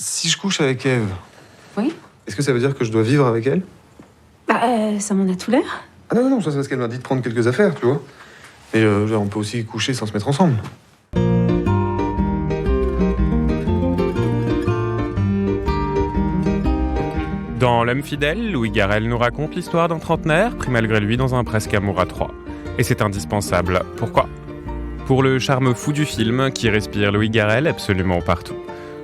Si je couche avec Ève, Oui. est-ce que ça veut dire que je dois vivre avec elle? Ça m'en a tout l'air. Ah non, ça c'est parce qu'elle m'a dit de prendre quelques affaires, tu vois. Mais genre, on peut aussi coucher sans se mettre ensemble. Dans L'homme fidèle, Louis Garrel nous raconte l'histoire d'un trentenaire pris malgré lui dans un presque amour à trois. Et c'est indispensable. Pourquoi ? Pour le charme fou du film qui respire Louis Garrel absolument partout.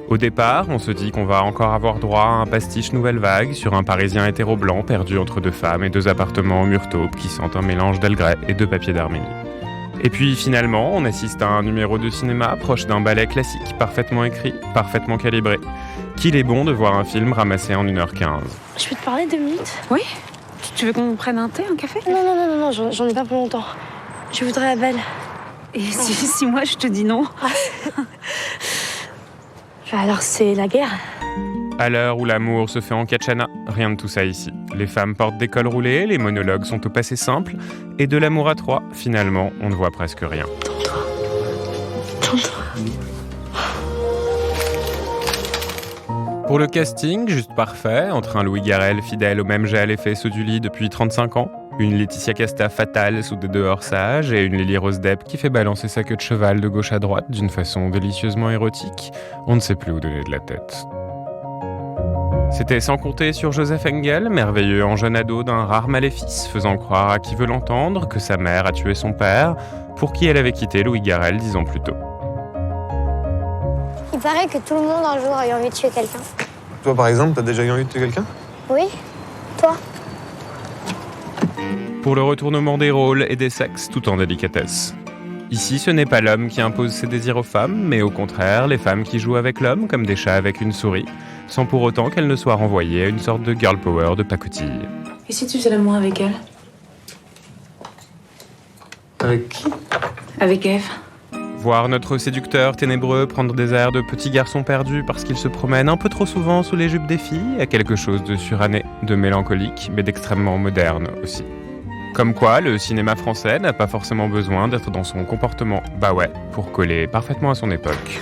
Au départ, on se dit qu'on va encore avoir droit à un pastiche nouvelle vague sur un Parisien hétéro-blanc perdu entre deux femmes et deux appartements en mur taupe qui sentent un mélange d'Algret et de papier d'Arménie. Et puis finalement, on assiste à un numéro de cinéma proche d'un ballet classique parfaitement écrit, parfaitement calibré. Qu'il est bon de voir un film ramassé en 1h15. Je peux te parler 2 minutes? Oui. Tu veux qu'on prenne un thé, un café? Non, j'en ai pas pour longtemps. Je voudrais la belle. Et si moi je te dis non? Alors c'est la guerre. À l'heure où l'amour se fait en katchana, rien de tout ça ici. Les femmes portent des cols roulés, les monologues sont au passé simple, et de l'amour à trois, finalement, on ne voit presque rien. Tends-toi. Pour le casting, juste parfait, entre un Louis Garrel fidèle au même gel et faisceau du lit depuis 35 ans, une Laetitia Casta fatale sous des dehors sages et une Lily Rose Depp qui fait balancer sa queue de cheval de gauche à droite d'une façon délicieusement érotique, on ne sait plus où donner de la tête. C'était sans compter sur Joseph Engel, merveilleux en jeune ado d'un rare maléfice, faisant croire à qui veut l'entendre que sa mère a tué son père, pour qui elle avait quitté Louis Garrel 10 ans plus tôt. Il paraît que tout le monde un jour a eu envie de tuer quelqu'un. Toi, par exemple, t'as déjà eu envie de tuer quelqu'un? Oui? Toi? Pour le retournement des rôles et des sexes tout en délicatesse. Ici, ce n'est pas l'homme qui impose ses désirs aux femmes, mais au contraire, les femmes qui jouent avec l'homme comme des chats avec une souris, sans pour autant qu'elles ne soient renvoyées à une sorte de girl power de pacotille. Et si tu faisais l'amour avec elle? Avec qui? Avec Ève. Voir notre séducteur ténébreux prendre des airs de petit garçon perdu parce qu'il se promène un peu trop souvent sous les jupes des filles a quelque chose de suranné, de mélancolique, mais d'extrêmement moderne aussi. Comme quoi, le cinéma français n'a pas forcément besoin d'être dans son comportement bah ouais pour coller parfaitement à son époque.